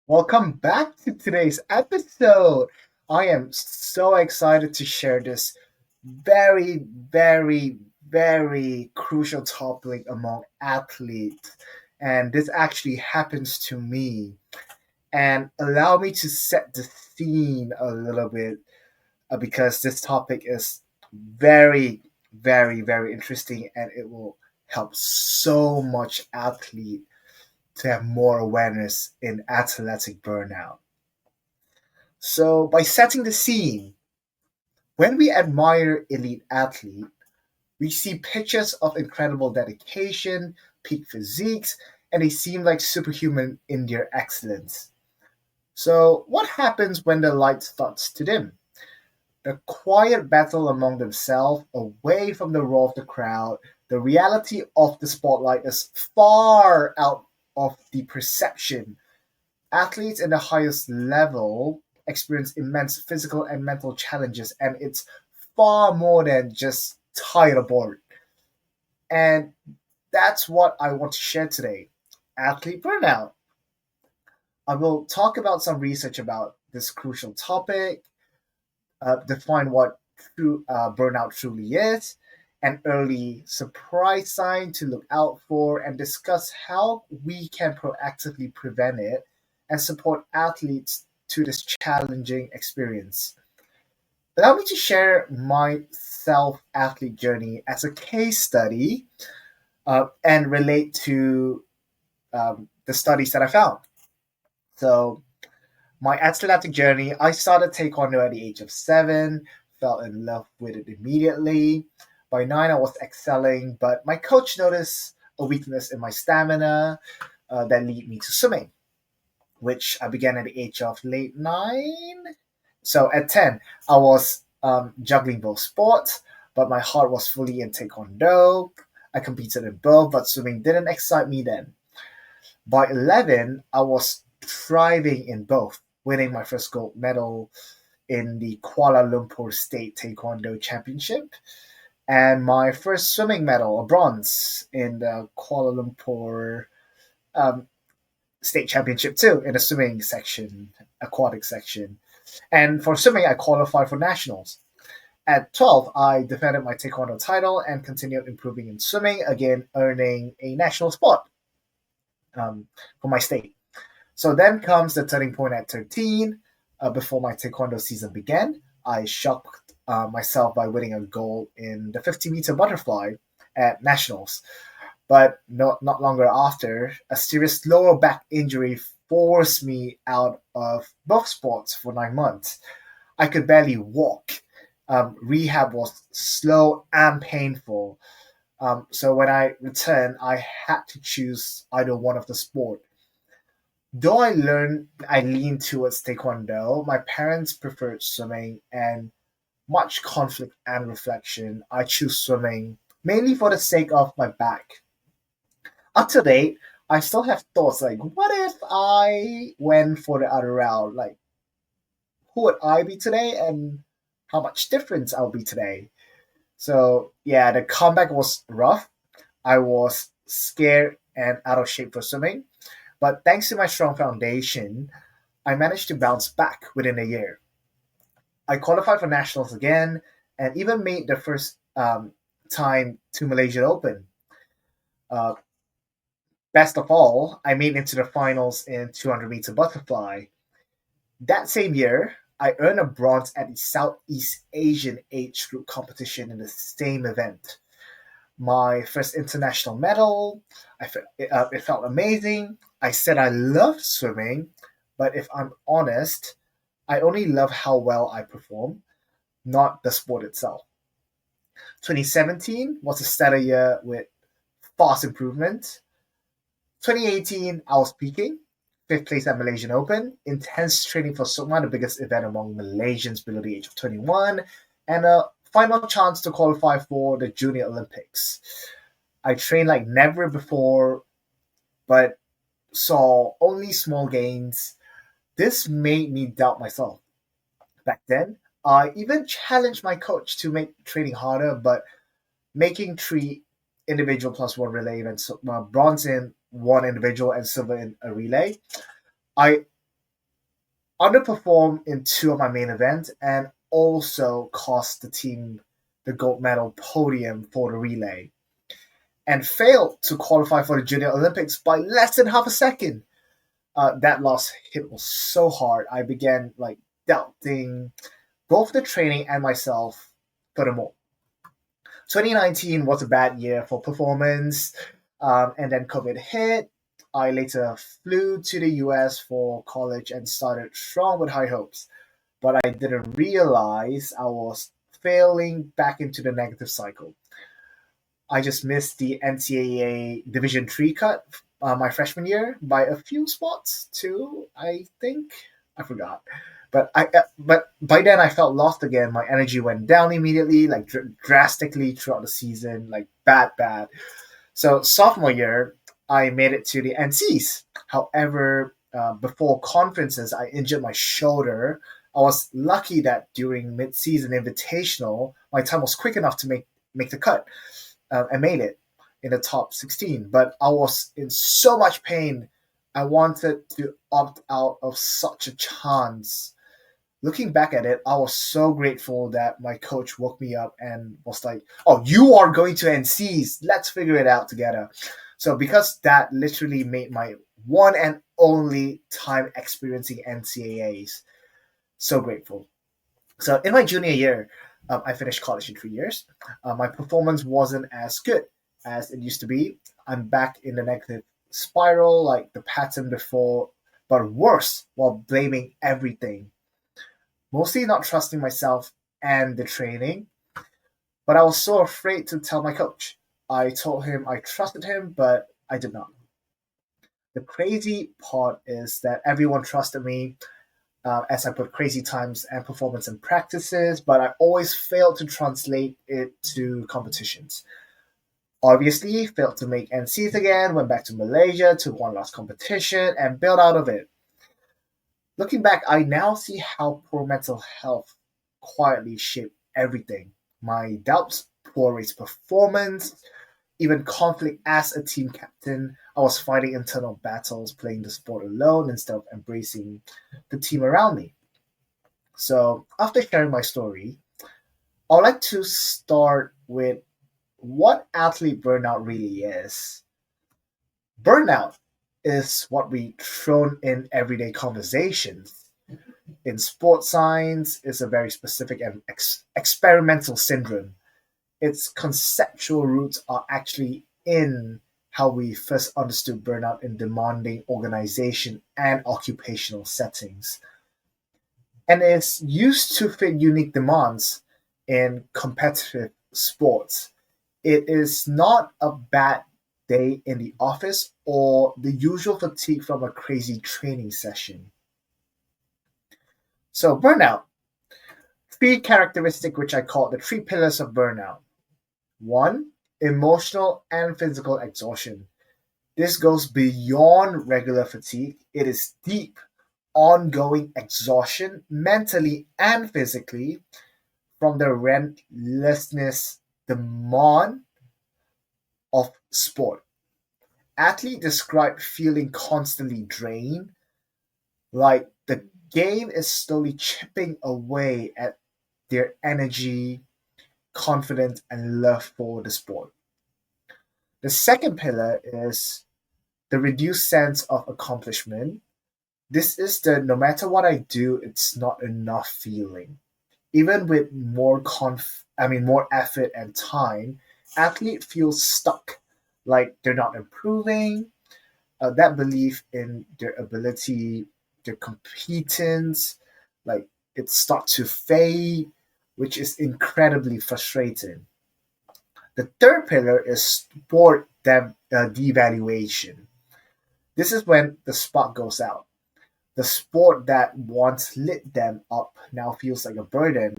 Welcome back to today's episode. I am so excited to share this very, very, very crucial topic among athletes. And this actually happens to me. And allow me to set the scene a little bit because this topic is very, very, very interesting and it will help so much athlete to have more awareness in athletic burnout. So, by setting the scene, when we admire elite athlete, we see pictures of incredible dedication, peak physiques, and they seem like superhuman in their excellence. So, what happens when the light starts to dim? The quiet battle among themselves, away from the roar of the crowd, the reality of the spotlight is far out of the perception. Athletes in the highest level experience immense physical and mental challenges, and it's far more than just tired or bored. And that's what I want to share today. Athlete burnout. I will talk about some research about this crucial topic, define what burnout truly is, an early surprise sign to look out for, and discuss how we can proactively prevent it and support athletes to this challenging experience. Allow me to share my self athlete journey as a case study and relate to the studies that I found. So, my athletic journey, I started Taekwondo at the age of 7, fell in love with it immediately. By 9, I was excelling, but my coach noticed a weakness in my stamina that led me to swimming, which I began at the age of late 9. So at 10, I was juggling both sports, but my heart was fully in Taekwondo. I competed in both, but swimming didn't excite me then. By 11, I was thriving in both, winning my first gold medal in the Kuala Lumpur State Taekwondo Championship and my first swimming medal, a bronze, in the Kuala Lumpur um, State Championship too, in the swimming section, aquatic section. And for swimming, I qualified for nationals. At 12, I defended my Taekwondo title and continued improving in swimming, again earning a national spot for my state. So then comes the turning point at 13. Before my Taekwondo season began, I shocked myself by winning a gold in the 50-meter butterfly at nationals. But not longer after, a serious lower back injury forced me out of both sports for 9 months. I could barely walk. Rehab was slow and painful. So when I returned, I had to choose either one of the sport. Though I leaned towards Taekwondo, my parents preferred swimming, and much conflict and reflection, I choose swimming mainly for the sake of my back. Up to date, I still have thoughts like, what if I went for the other route? Like, who would I be today, and how much difference I'll be today? So yeah, the comeback was rough. I was scared and out of shape for swimming, but thanks to my strong foundation, I managed to bounce back within a year. I qualified for nationals again, and even made the first time to Malaysian Open. Uh, Best of all, I made it to the finals in 200-meter butterfly. That same year, I earned a bronze at the Southeast Asian age group competition in the same event. My first international medal. It felt amazing. I said I loved swimming, but if I'm honest, I only love how well I perform, not the sport itself. 2017 was a stellar year with fast improvement. 2018, I was peaking, fifth place at Malaysian Open, intense training for Sukma, the biggest event among Malaysians below the age of 21, and a final chance to qualify for the Junior Olympics. I trained like never before, but saw only small gains. This made me doubt myself. Back then, I even challenged my coach to make training harder, but making three individual plus one relay events, bronze in one individual and silver in a relay, I underperformed in two of my main events, and also cost the team the gold medal podium for the relay, and failed to qualify for the Junior Olympics by less than half a second. That loss hit was so hard. I began doubting both the training and myself. Furthermore, 2019 was a bad year for performance, and then COVID hit. I later flew to the US for college and started strong with high hopes, but I didn't realize I was failing back into the negative cycle. I just missed the NCAA Division Three cut my freshman year by a few spots too. I think I forgot, but by then I felt lost again. My energy went down immediately, drastically throughout the season, like bad. So sophomore year, I made it to the NCs. However, before conferences, I injured my shoulder. I was lucky that during mid-season invitational, my time was quick enough to make the cut. I made it in the top 16, but I was in so much pain. I wanted to opt out of such a chance. Looking back at it, I was so grateful that my coach woke me up and was like, "Oh, you are going to NCs. Let's figure it out together." So because that literally made my one and only time experiencing NCAAs, so grateful. So in my junior year, I finished college in 3 years. My performance wasn't as good as it used to be. I'm back in the negative spiral, like the pattern before, but worse, while blaming everything. Mostly not trusting myself and the training, but I was so afraid to tell my coach. I told him I trusted him, but I did not. The crazy part is that everyone trusted me as I put crazy times and performance in practices, but I always failed to translate it to competitions. Obviously, failed to make NCs again, went back to Malaysia, took one last competition, and bailed out of it. Looking back, I now see how poor mental health quietly shaped everything. My doubts, poor race performance, even conflict as a team captain. I was fighting internal battles, playing the sport alone instead of embracing the team around me. So, after sharing my story, I'd like to start with what athlete burnout really is. Burnout is what we thrown in everyday conversations. In sports science, it's a very specific and experimental syndrome. Its conceptual roots are actually in how we first understood burnout in demanding organization and occupational settings, and is used to fit unique demands in competitive sports. It is not a bad day in the office or the usual fatigue from a crazy training session. So, burnout, three characteristics which I call the three pillars of burnout. One, emotional and physical exhaustion. This goes beyond regular fatigue. It is deep, ongoing exhaustion, mentally and physically, from the relentlessness demand of sport. Athletes describe feeling constantly drained, like the game is slowly chipping away at their energy, confidence, and love for the sport. The second pillar is the reduced sense of accomplishment. This is the no matter what I do, it's not enough feeling. Even with more effort and time, athlete feels stuck, like they're not improving. That belief in their ability, their competence, like it starts to fade, which is incredibly frustrating. The third pillar is sport devaluation. This is when the spark goes out. The sport that once lit them up now feels like a burden.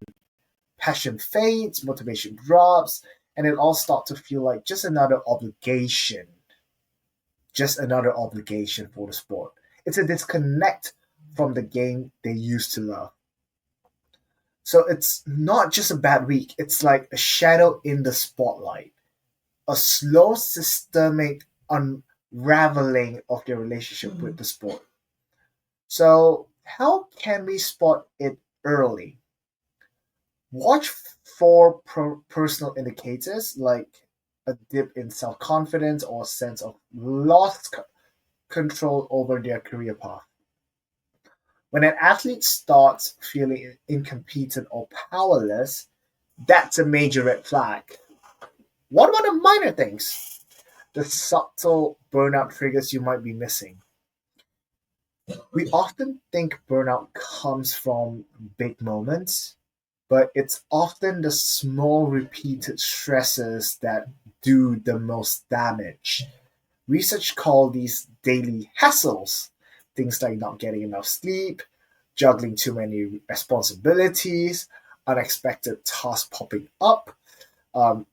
Passion fades, motivation drops, and it all starts to feel like just another obligation for the sport. It's a disconnect from the game they used to love. So it's not just a bad week, it's like a shadow in the spotlight, a slow, systemic unraveling of their relationship with the sport. So, How can we spot it early? Watch for personal indicators like a dip in self confidence or a sense of lost control over their career path. When an athlete starts feeling incompetent or powerless, that's a major red flag. What about the minor things? The subtle burnout triggers you might be missing. We often think burnout comes from big moments, but it's often the small repeated stresses that do the most damage. Research call these daily hassles. Things like not getting enough sleep, juggling too many responsibilities, unexpected tasks popping up,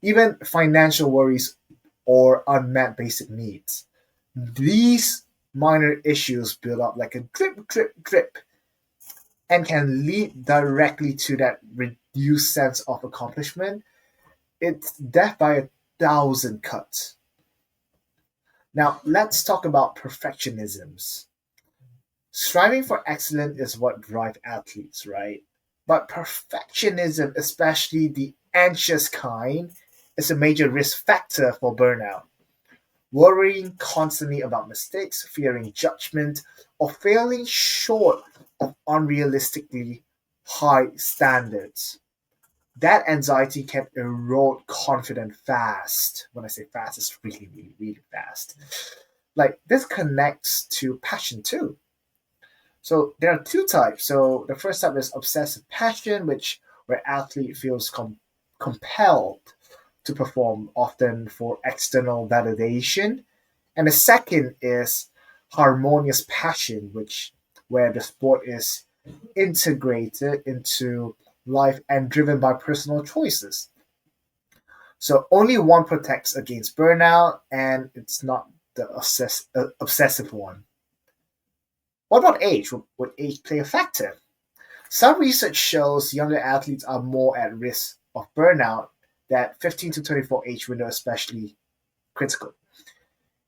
even financial worries or unmet basic needs. These minor issues build up like a drip, drip, drip and can lead directly to that reduced sense of accomplishment. It's death by a thousand cuts. Now, let's talk about perfectionisms. Striving for excellence is what drives athletes, right? But perfectionism, especially the anxious kind, is a major risk factor for burnout. Worrying constantly about mistakes, fearing judgment, or failing short of unrealistically high standards. That anxiety can erode confidence fast. When I say fast, it's really, really, really fast. Like this connects to passion too. So there are two types. So the first type is obsessive passion, which where athlete feels compelled to perform, often for external validation. And the second is harmonious passion, which where the sport is integrated into life and driven by personal choices. So only one protects against burnout, and it's not the obsessive one. What about age? Would age play a factor? Some research shows younger athletes are more at risk of burnout. That 15 to 24 age window especially critical.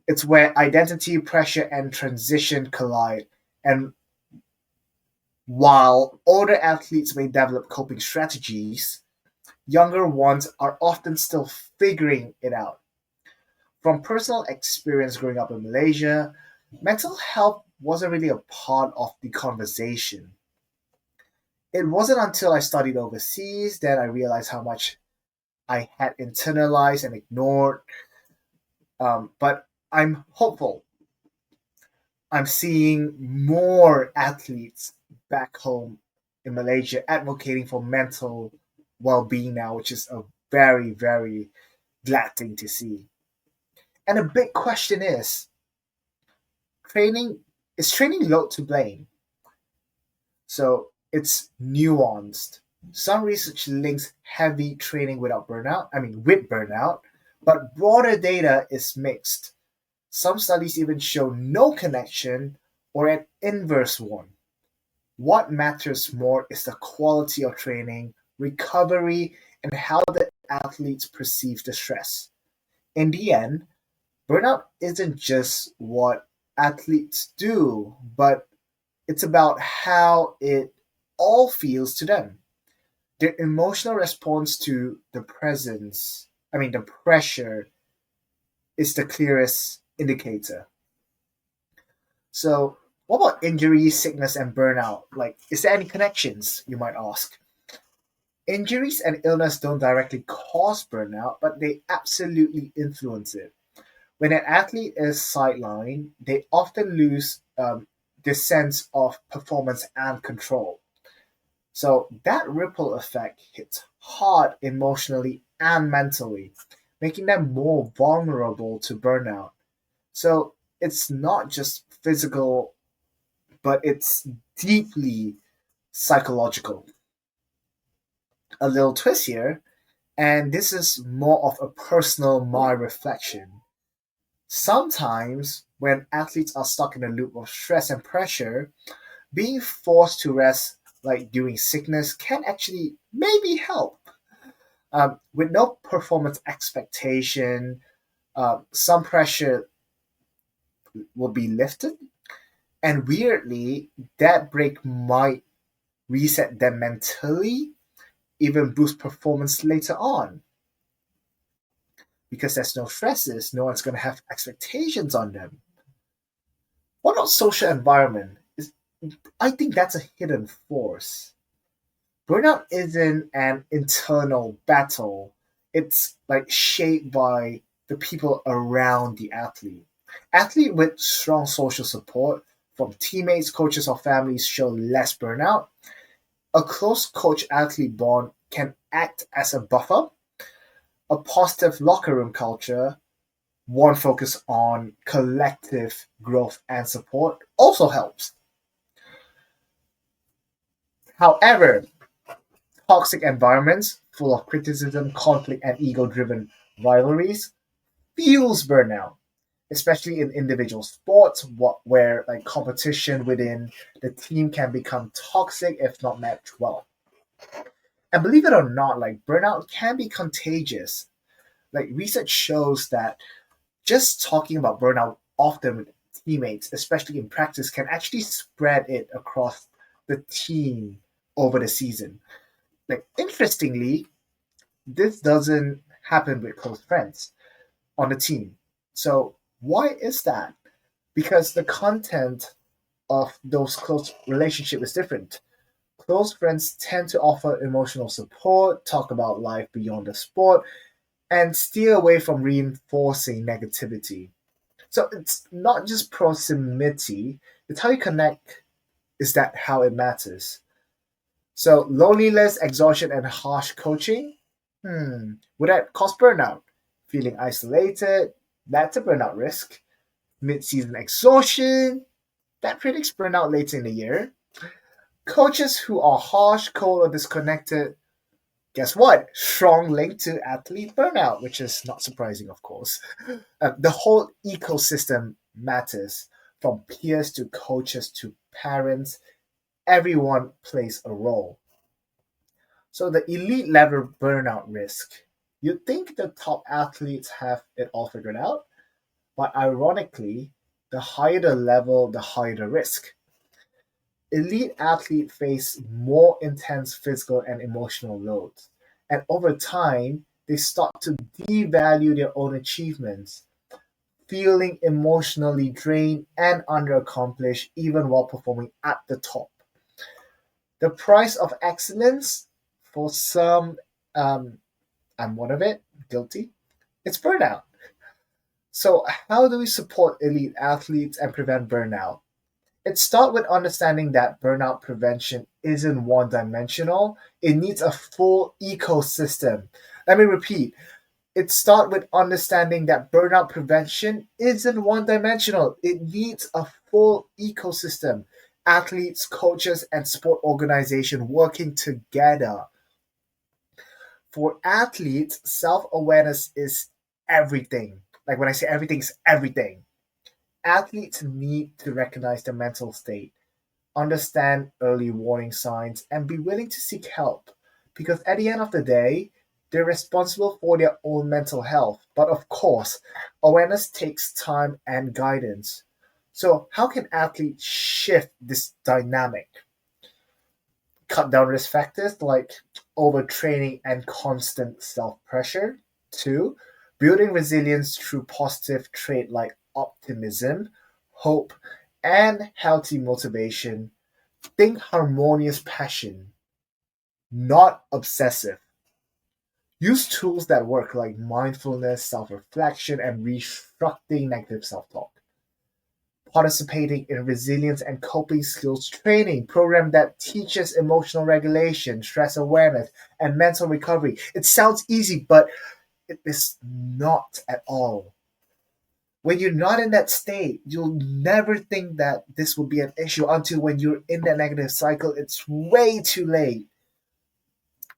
It's where identity, pressure, and transition collide. And while older athletes may develop coping strategies, younger ones are often still figuring it out. From personal experience growing up in Malaysia, mental health wasn't really a part of the conversation. It wasn't until I studied overseas that I realized how much I had internalized and ignored. But I'm hopeful. I'm seeing more athletes back home in Malaysia advocating for mental well being now, which is a very, very glad thing to see. And a big question training is training load to blame? So it's nuanced. Some research links heavy training with burnout, but broader data is mixed. Some studies even show no connection or an inverse one. What matters more is the quality of training, recovery, and how the athletes perceive the stress. In the end, burnout isn't just what athletes do, but it's about how it all feels to them. Their emotional response to the pressure is the clearest indicator. So, what about injury, sickness, and burnout? Like, is there any connections, you might ask? Injuries and illness don't directly cause burnout, but they absolutely influence it. When an athlete is sidelined, they often lose this sense of performance and control. So that ripple effect hits hard emotionally and mentally, making them more vulnerable to burnout. So it's not just physical, but it's deeply psychological. A little twist here, and this is more of a personal my reflection. Sometimes, when athletes are stuck in a loop of stress and pressure, being forced to rest, like during sickness, can actually maybe help. With no performance expectation, some pressure will be lifted, And weirdly, that break might reset them mentally, even boost performance later on. Because there's no stresses, no one's going to have expectations on them. What about social environment? I think that's a hidden force. Burnout isn't an internal battle. It's like shaped by the people around the athlete. Athlete with strong social support from teammates, coaches, or families show less burnout. A close coach athlete bond can act as a buffer. A positive locker room culture, one focused on collective growth and support, also helps. However, toxic environments full of criticism, conflict, and ego driven rivalries fuels burnout, especially in individual sports where like competition within the team can become toxic if not managed well. And believe it or not, like burnout can be contagious. Like research shows that just talking about burnout often with teammates, especially in practice, can actually spread it across the team over the season. Like interestingly, this doesn't happen with close friends on the team. So why is that? Because the content of those close relationship is different. Close friends tend to offer emotional support, talk about life beyond the sport, and steer away from reinforcing negativity. So it's not just proximity, it's how you connect, is that how it matters. So loneliness, exhaustion, and harsh coaching, would that cause burnout? Feeling isolated, that's a burnout risk. Mid-season exhaustion, that predicts burnout later in the year. Coaches who are harsh, cold, or disconnected, guess what? Strong link to athlete burnout, which is not surprising, of course. The whole ecosystem matters, from peers to coaches to parents. Everyone plays a role. So the elite level burnout risk. You'd think the top athletes have it all figured out, but ironically, the higher the level, the higher the risk. Elite athletes face more intense physical and emotional loads, and over time, they start to devalue their own achievements, feeling emotionally drained and underaccomplished even while performing at the top. The price of excellence, for some, um, I'm one of it, guilty, it's burnout. So, how do we support elite athletes and prevent burnout? It starts with understanding that burnout prevention isn't one dimensional, it needs a full ecosystem. Let me repeat. It starts with understanding that burnout prevention isn't one dimensional. It needs a full ecosystem. Athletes, coaches, and sport organizations working together. For athletes, self awareness is everything. Like when I say everything's everything. Athletes need to recognize their mental state, understand early warning signs, and be willing to seek help. Because at the end of the day, they're responsible for their own mental health. But of course, awareness takes time and guidance. So, how can athletes shift this dynamic? Cut down risk factors like overtraining and constant self pressure. Two, building resilience through positive trait like optimism, hope, and healthy motivation. Think harmonious passion, not obsessive. Use tools that work like mindfulness, self reflection, and restructuring negative self talk. Participating in resilience and coping skills training program that teaches emotional regulation, stress awareness, and mental recovery. It sounds easy, but it is not at all. When you're not in that state, you'll never think that this will be an issue until when you're in that negative cycle, it's way too late.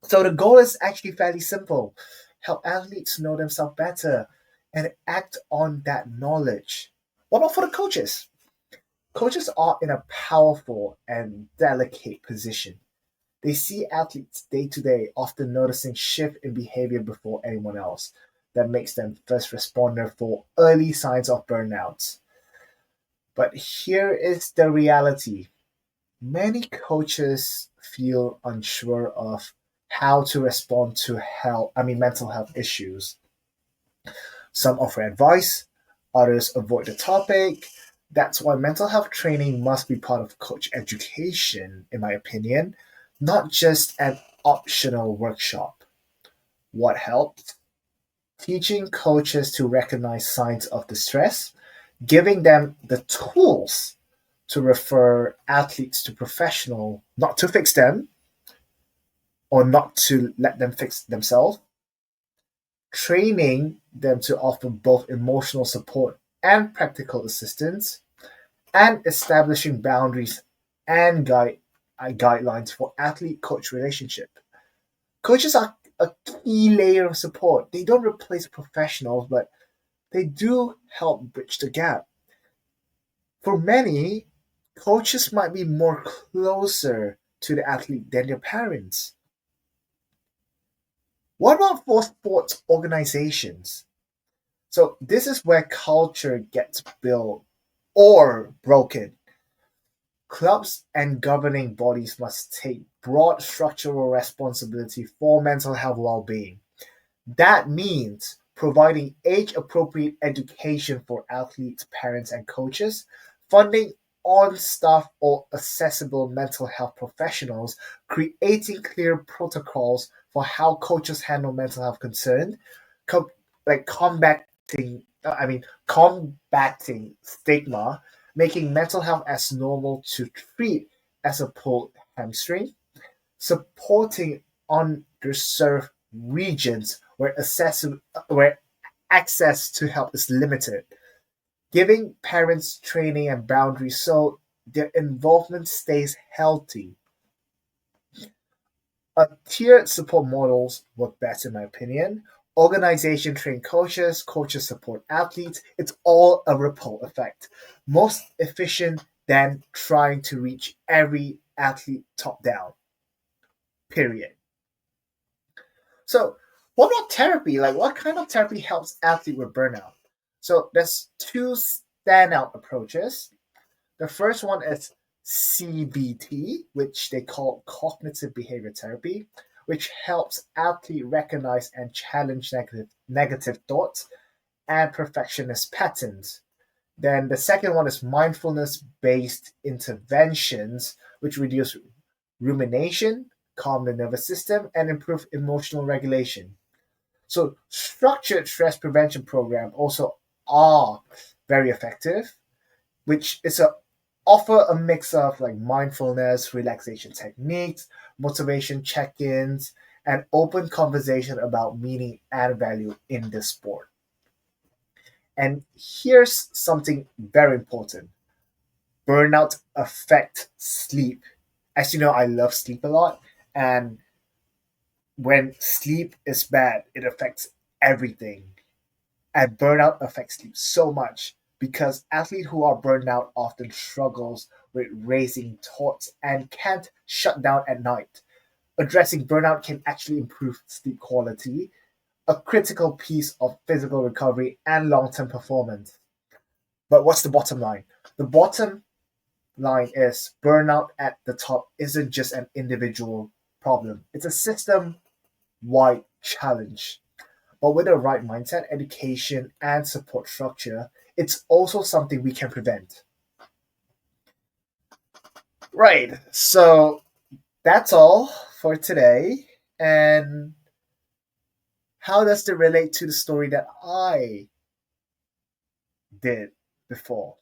So the goal is actually fairly simple. Help athletes know themselves better and act on that knowledge. What about for the coaches? Coaches are in a powerful and delicate position. They see athletes day to day, often noticing shift in behavior before anyone else. That makes them first responder for early signs of burnouts. But here is the reality. Many coaches feel unsure of how to respond to mental health issues. Some offer advice, others avoid the topic. That's why mental health training must be part of coach education, in my opinion, not just an optional workshop. What helps? Teaching coaches to recognize signs of distress, giving them the tools to refer athletes to professional, not to fix them or not to let them fix themselves, training them to offer both emotional support and practical assistance, and establishing boundaries and guidelines for athlete coach relationship. Coaches are a key layer of support. They don't replace professionals, but they do help bridge the gap. For many, coaches might be more closer to the athlete than their parents. What about for sports organizations? So this is where culture gets built or broken. Clubs and governing bodies must take broad structural responsibility for mental health well-being. That means providing age-appropriate education for athletes, parents, and coaches, funding on-staff or accessible mental health professionals, creating clear protocols for how coaches handle mental health concerns, com- like combating stigma, making mental health as normal to treat as a pulled hamstring, supporting underserved regions where access to help is limited, giving parents training and boundaries so their involvement stays healthy. A tiered support models work best in my opinion. Organization train coaches, coaches support athletes. It's all a ripple effect. Most efficient than trying to reach every athlete top down. Period. So, what about therapy? Like, what kind of therapy helps athlete with burnout? So, there's two standout approaches. The first one is CBT, which they call cognitive behavior therapy, which helps athlete recognize and challenge negative thoughts and perfectionist patterns. Then the second one is mindfulness based interventions, which reduce rumination, calm the nervous system, and improve emotional regulation. So structured stress prevention program also are very effective, which is a offer a mix of like mindfulness, relaxation techniques, motivation check-ins, and open conversation about meaning and value in the sport. And here's something very important. Burnout affect sleep. As you know, I love sleep a lot, and when sleep is bad, it affects everything. And burnout affects sleep so much because athletes who are burned out often struggles with racing thoughts and can't shut down at night. Addressing burnout can actually improve sleep quality, a critical piece of physical recovery and long-term performance. But what's the bottom line? The bottom line is burnout at the top isn't just an individual problem. It's a system-wide challenge. But with the right mindset, education, and support structure, it's also something we can prevent. Right. So that's all for today. And how does it relate to the story that I did before?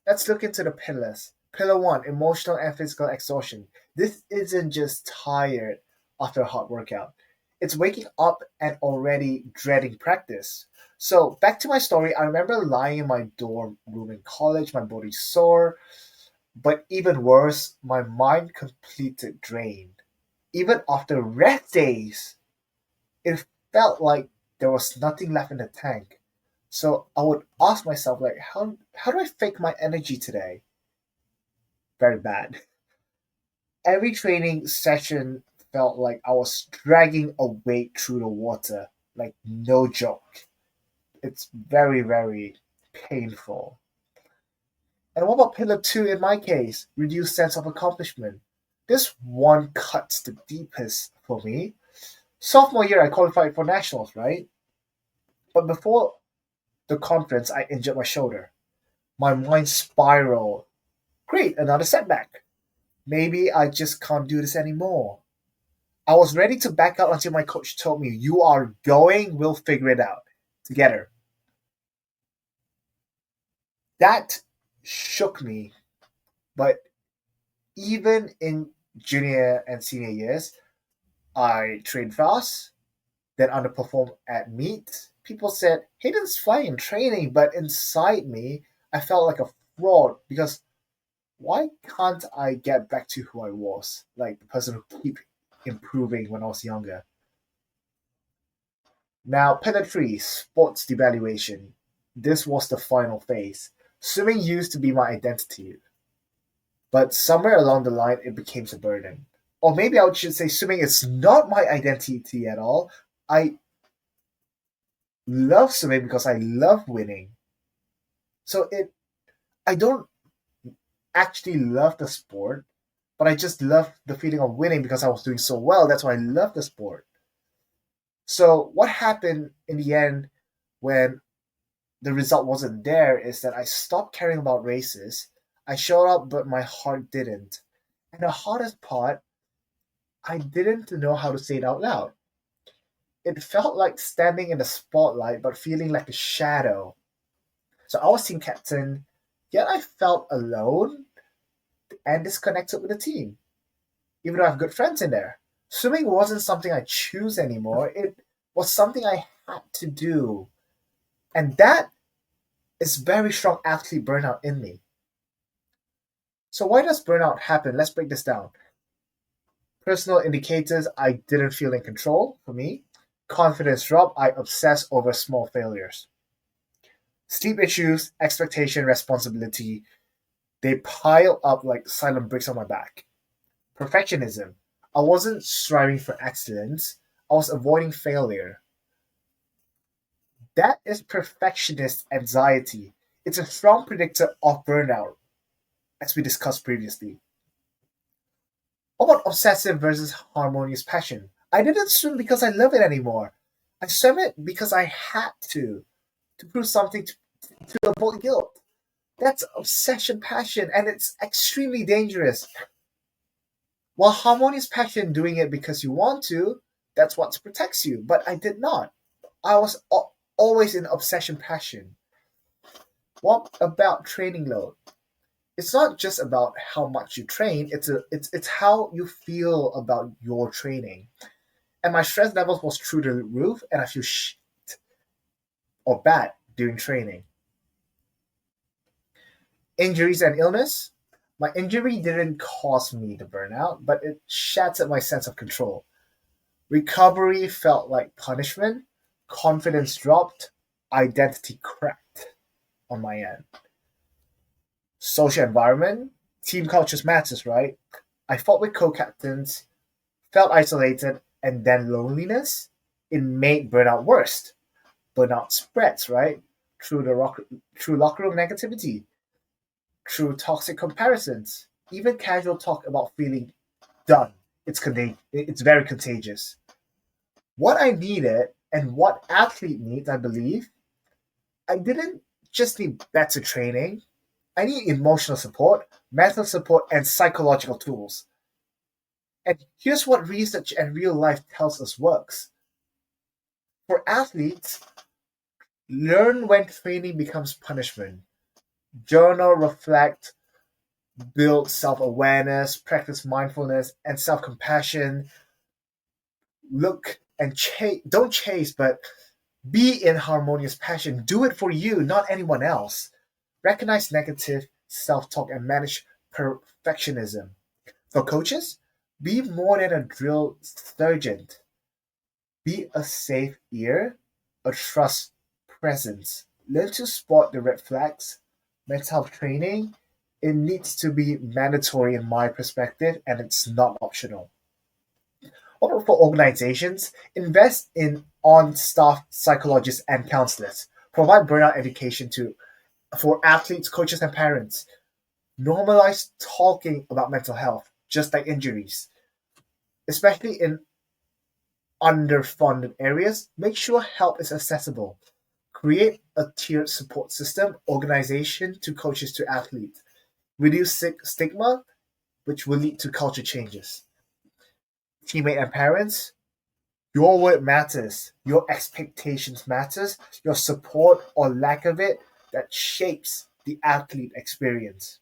Let's look into the pillars. Pillar one, emotional and physical exhaustion. This isn't just tired after a hard workout. It's waking up and already dreading practice. So back to my story, I remember lying in my dorm room in college, my body sore, but even worse, my mind completely drained. Even after rest days, it felt like there was nothing left in the tank. So I would ask myself, like, how do I fake my energy today? Very bad. Every training session felt like I was dragging a weight through the water, like no joke. It's very, very painful. And what about pillar two in my case? Reduced sense of accomplishment. This one cuts the deepest for me. Sophomore year, I qualified for nationals, right? But before the conference, I injured my shoulder. My mind spiraled. Great, another setback. Maybe I just can't do this anymore. I was ready to back out until my coach told me, "You are going, we'll figure it out together." That shook me, but even in junior and senior years, I trained fast, then underperformed at meet. People said, "Hayden's fine in training," but inside me, I felt like a fraud because why can't I get back to who I was? Like the person who keep improving when I was younger. Now, pillar three, sports devaluation. This was the final phase. Swimming used to be my identity, but somewhere along the line, it became a burden. Or maybe I should say swimming is not my identity at all. I love swimming because I love winning. So I don't actually love the sport, but I just love the feeling of winning because I was doing so well. That's why I love the sport. So what happened in the end when the result wasn't there is that I stopped caring about races. I showed up, but my heart didn't. And the hardest part, I didn't know how to say it out loud. It felt like standing in the spotlight, but feeling like a shadow. So I was team captain, yet I felt alone and disconnected with the team, even though I have good friends in there. Swimming wasn't something I choose anymore. It was something I had to do. And that is very strong athlete burnout in me. So why does burnout happen? Let's break this down. Personal indicators, I didn't feel in control for me. Confidence drop, I obsess over small failures. Sleep issues, expectation, responsibility, they pile up like silent bricks on my back. Perfectionism, I wasn't striving for excellence, I was avoiding failure. That is perfectionist anxiety. It's a strong predictor of burnout, as we discussed previously. What about obsessive versus harmonious passion? I didn't swim because I love it anymore. I swam it because I had to prove something to avoid guilt. That's obsession passion, and it's extremely dangerous. While harmonious passion, doing it because you want to, that's what protects you. But I did not. I was always in obsession passion. What about training load? It's not just about how much you train. It's how you feel about your training. And my stress levels was through the roof, and I feel shit or bad during training. Injuries and illness. My injury didn't cause me the burnout, but it shattered my sense of control. Recovery felt like punishment. Confidence dropped. Identity cracked on my end. Social environment. Team cultures matters, right? I fought with co-captains, felt isolated, and then loneliness. It made burnout worse. Burnout spreads, right? Through locker room negativity, through toxic comparisons, even casual talk about feeling done. It's very contagious. What I needed and what athlete needs, I believe, I didn't just need better training. I need emotional support, mental support, and psychological tools. And here's what research and real life tells us works. For athletes, learn when training becomes punishment. Journal, reflect, build self awareness, practice mindfulness and self compassion. Look and don't chase, but be in harmonious passion. Do it for you, not anyone else. Recognize negative self talk and manage perfectionism. For coaches, be more than a drill sergeant. Be a safe ear, a trust presence. Learn to spot the red flags. Mental health training, it needs to be mandatory in my perspective and it's not optional. What about for organizations? Invest in on-staff psychologists and counselors. Provide burnout education to for athletes, coaches, and parents. Normalize talking about mental health, just like injuries, especially in underfunded areas. Make sure help is accessible. Create a tiered support system, organization to coaches to athletes. Reduce stigma, which will lead to culture changes. Teammate and parents, your word matters. Your expectations matters. Your support or lack of it that shapes the athlete experience.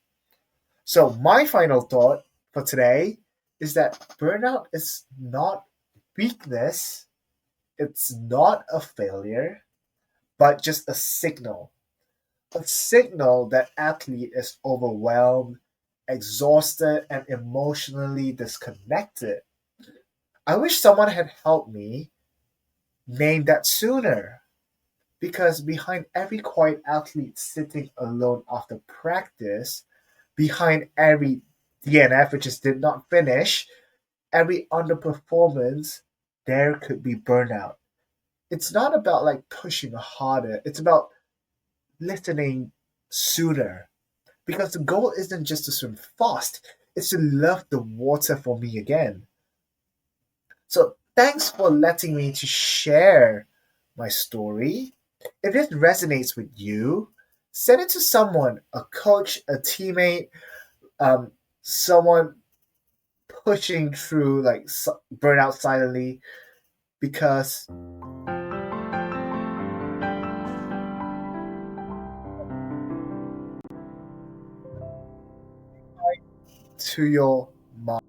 So my final thought for today is that burnout is not weakness. It's not a failure, but just a signal that athlete is overwhelmed, exhausted, and emotionally disconnected. I wish someone had helped me name that sooner, because behind every quiet athlete sitting alone after practice, behind every DNF which is did not finish, every underperformance, there could be burnout. It's not about like pushing harder, it's about listening sooner. Because the goal isn't just to swim fast, it's to love the water for me again. So thanks for letting me to share my story. If it resonates with you, send it to someone, a coach, a teammate, someone pushing through like burnout silently, because to your mind.